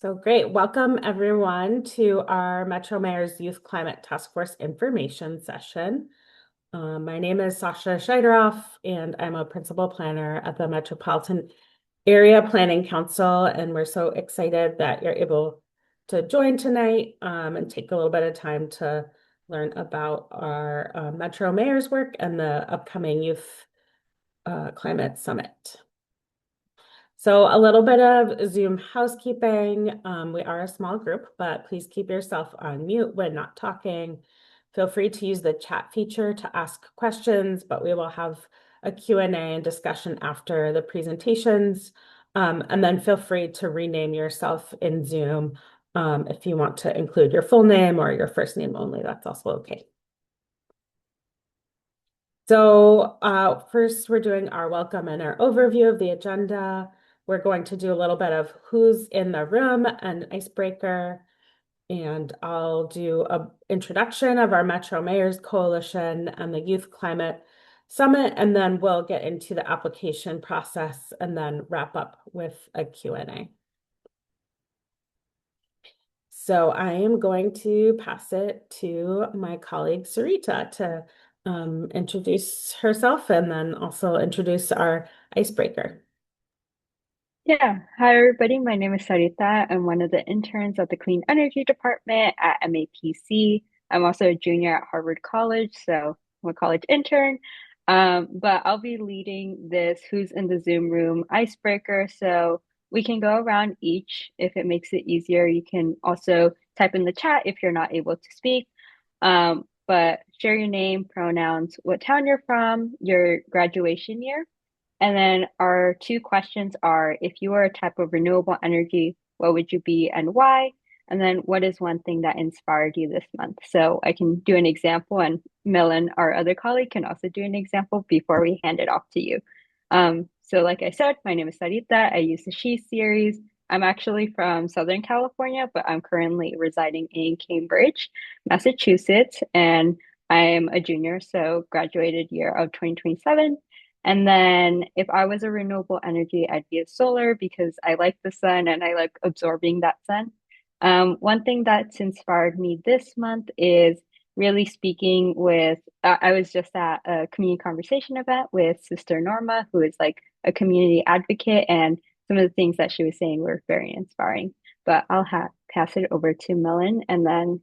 So great. Welcome everyone to our Metro Mayor's Youth Climate Task Force information session. My name is Sasha Scheideroff, and I'm a principal planner at the Metropolitan Area Planning Council. And we're so excited that you're able to join tonight and take a little bit of time to learn about our Metro Mayor's work and the upcoming Youth Climate Summit. So a little bit of Zoom housekeeping. We are a small group, but please keep yourself on mute when not talking. Feel free to use the chat feature to ask questions, but we will have a Q&A and discussion after the presentations. And then feel free to rename yourself in Zoom if you want to include your full name or your first name only. That's also okay. So first, we're doing our welcome and our overview of the agenda. We're going to do a little bit of who's in the room and icebreaker, and I'll do an introduction of our Metro Mayors Coalition and the Youth Climate Summit, and then we'll get into the application process and then wrap up with a Q&A. So I am going to pass it to my colleague Sarita to introduce herself and then also introduce our icebreaker. Yeah. Hi, everybody. My name is Sarita. I'm one of the interns at the Clean Energy Department at MAPC. I'm also a junior at Harvard College, so I'm a college intern. But I'll be leading this Who's in the Zoom Room icebreaker. So we can go around each if it makes it easier. You can also type in the chat if you're not able to speak. But share your name, pronouns, what town you're from, your graduation year. And then our two questions are, if you were a type of renewable energy, what would you be and why? And then what is one thing that inspired you this month? So I can do an example, and Millen, our other colleague, can also do an example before we hand it off to you. So like I said, my name is Sarita. I use the She series. I'm actually from Southern California, but I'm currently residing in Cambridge, Massachusetts, and I'm a junior, so graduated year of 2027. And then if I was a renewable energy, I'd be a solar because I like the sun and I like absorbing that sun. One thing that's inspired me this month is really speaking with, I was just at a community conversation event with Sister Norma, who is like a community advocate, and some of the things that she was saying were very inspiring. But I'll pass it over to Millen, and then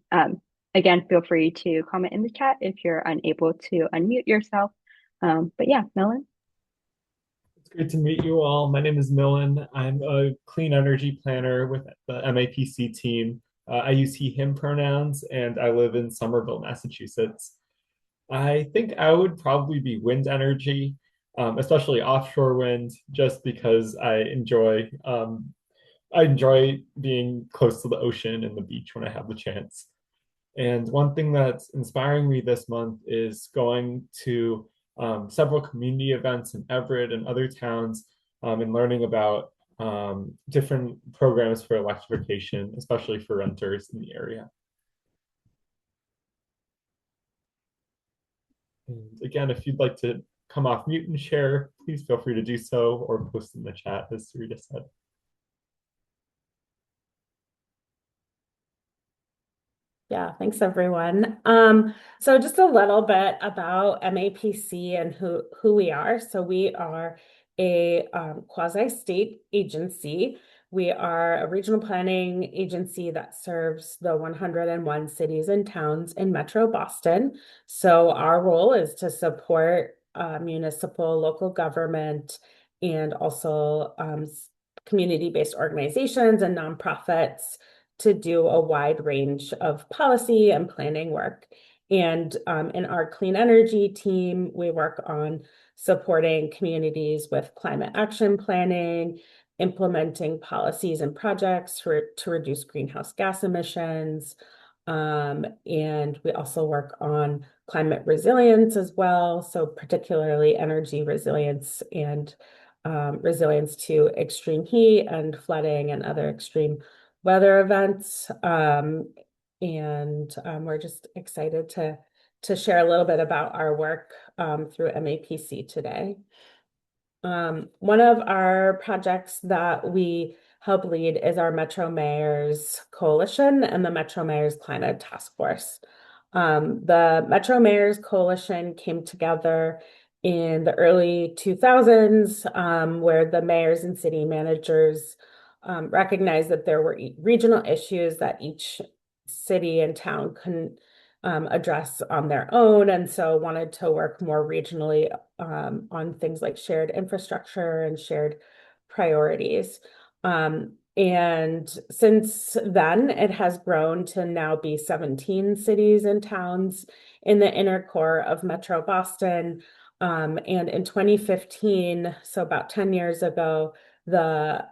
again, feel free to comment in the chat if you're unable to unmute yourself. But yeah, Millen. It's great to meet you all. My name is Millen. I'm a clean energy planner with the MAPC team. I use he, him pronouns, and I live in Somerville, Massachusetts. I think I would probably be wind energy, especially offshore wind, just because I enjoy being close to the ocean and the beach when I have the chance. And one thing that's inspiring me this month is going to several community events in Everett and other towns and learning about different programs for electrification, especially for renters in the area. And again, if you'd like to come off mute and share, please feel free to do so or post in the chat, as Sarita said. Yeah, thanks everyone. So just a little bit about MAPC and who we are. So we are a quasi-state agency. We are a regional planning agency that serves the 101 cities and towns in Metro Boston. So our role is to support municipal, local government, and also community-based organizations and nonprofits to do a wide range of policy and planning work. And in our clean energy team, we work on supporting communities with climate action planning, implementing policies and projects to reduce greenhouse gas emissions. And we also work on climate resilience as well. So particularly energy resilience and resilience to extreme heat and flooding and other extreme weather events. We're just excited to share a little bit about our work through MAPC today. One of our projects that we help lead is our Metro Mayors Coalition and the Metro Mayors Climate Task Force. The Metro Mayors Coalition came together in the early 2000s, where the mayors and city managers recognized that there were regional issues that each city and town couldn't address on their own, and so wanted to work more regionally on things like shared infrastructure and shared priorities. And since then, it has grown to now be 17 cities and towns in the inner core of Metro Boston. And in 2015, so about 10 years ago, the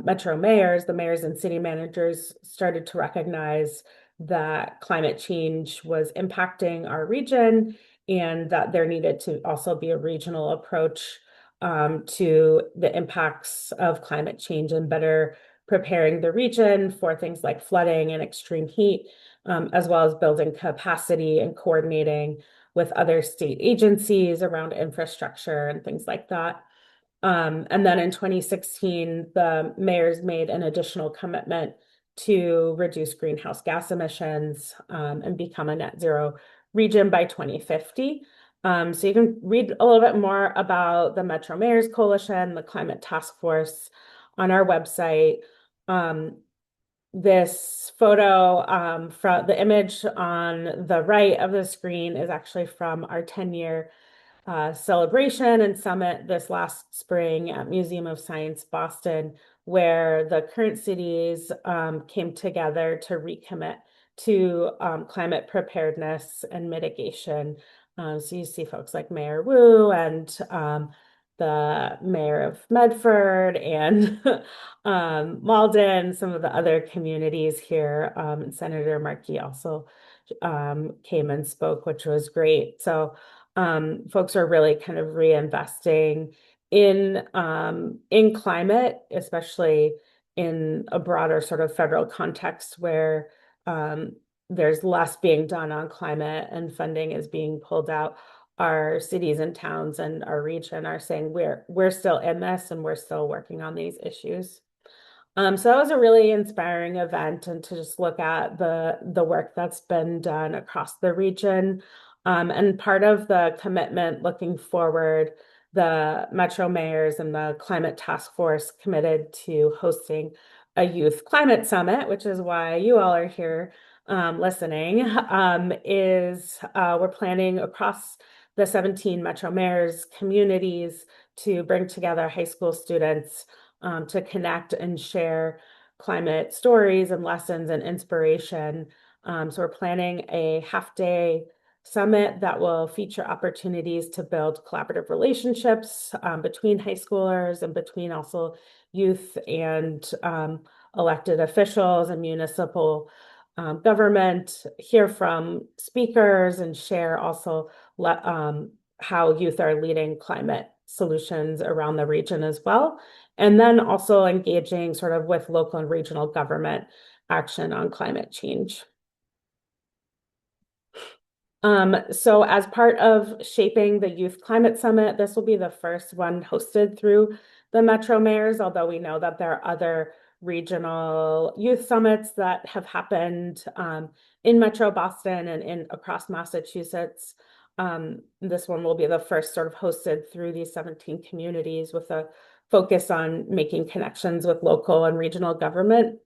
Metro mayors, the mayors and city managers started to recognize that climate change was impacting our region and that there needed to also be a regional approach to the impacts of climate change and better preparing the region for things like flooding and extreme heat, as well as building capacity and coordinating with other state agencies around infrastructure and things like that. And then in 2016, the mayors made an additional commitment to reduce greenhouse gas emissions and become a net zero region by 2050. So you can read a little bit more about the Metro Mayors Coalition, the Climate Task Force on our website. This photo from the image on the right of the screen is actually from our 10-year celebration and summit this last spring at Museum of Science Boston, where the current cities came together to recommit to climate preparedness and mitigation. So you see folks like Mayor Wu and the mayor of Medford and Malden, some of the other communities here. And Senator Markey also came and spoke, which was great. So folks are really kind of reinvesting in climate, especially in a broader sort of federal context where there's less being done on climate and funding is being pulled out. Our cities and towns and our region are saying we're still in this and we're still working on these issues. So that was a really inspiring event, and to just look at the work that's been done across the region. And part of the commitment looking forward, the Metro Mayors and the Climate Task Force committed to hosting a youth climate summit, which is why you all are here listening, is we're planning across the 17 Metro Mayors communities to bring together high school students to connect and share climate stories and lessons and inspiration. So we're planning a half-day summit that will feature opportunities to build collaborative relationships between high schoolers and between also youth and elected officials and municipal government, hear from speakers and share also how youth are leading climate solutions around the region as well. And then also engaging sort of with local and regional government action on climate change. So as part of shaping the Youth Climate Summit, this will be the first one hosted through the Metro Mayors, although we know that there are other regional youth summits that have happened in Metro Boston and in across Massachusetts. This one will be the first sort of hosted through these 17 communities with a focus on making connections with local and regional government.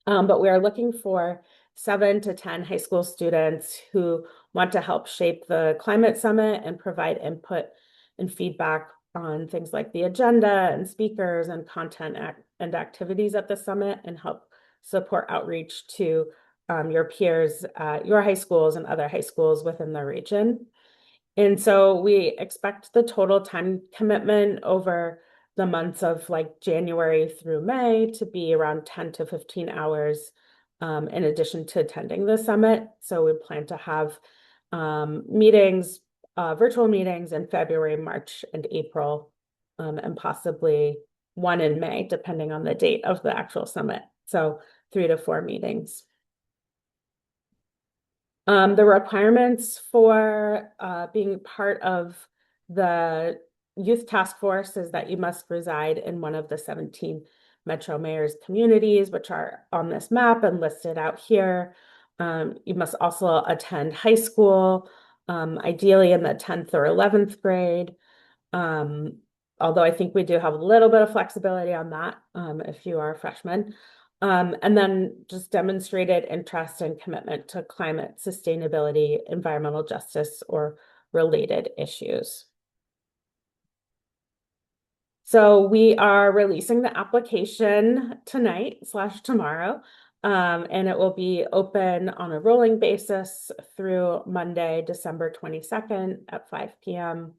But we are looking for 7 to 10 high school students who want to help shape the climate summit and provide input and feedback on things like the agenda and speakers and content and activities at the summit, and help support outreach to your peers at your high schools and other high schools within the region. And so we expect the total time commitment over the months of like January through May to be around 10 to 15 hours in addition to attending the summit. So we plan to have meetings, virtual meetings in February, March, and April, and possibly one in May, depending on the date of the actual summit. So 3 to 4 meetings. The requirements for being part of the youth task force is that you must reside in one of the 17 Metro Mayor's communities, which are on this map and listed out here. You must also attend high school, ideally in the 10th or 11th grade. Um, Although I think we do have a little bit of flexibility on that if you are a freshman. And then just demonstrated interest and commitment to climate sustainability, environmental justice, or related issues. So we are releasing the application tonight/tomorrow, and it will be open on a rolling basis through Monday, December 22nd at 5 p.m.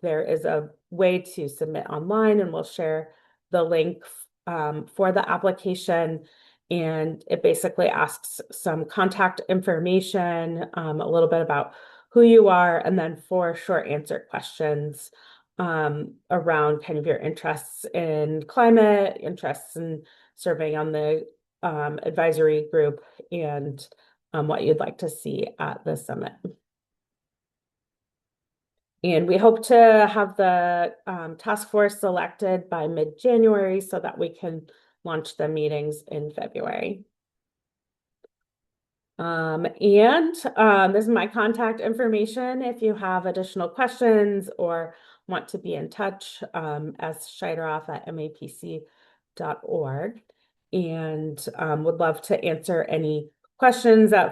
There is a way to submit online, and we'll share the link for the application. And it basically asks some contact information, a little bit about who you are, and then 4 short answer questions around kind of your interests in climate, interests in serving on the advisory group, and what you'd like to see at the summit. And we hope to have the task force selected by mid-January so that we can launch the meetings in February. This is my contact information if you have additional questions or want to be in touch, as Scheideroff@mapc.org, and would love to answer any questions that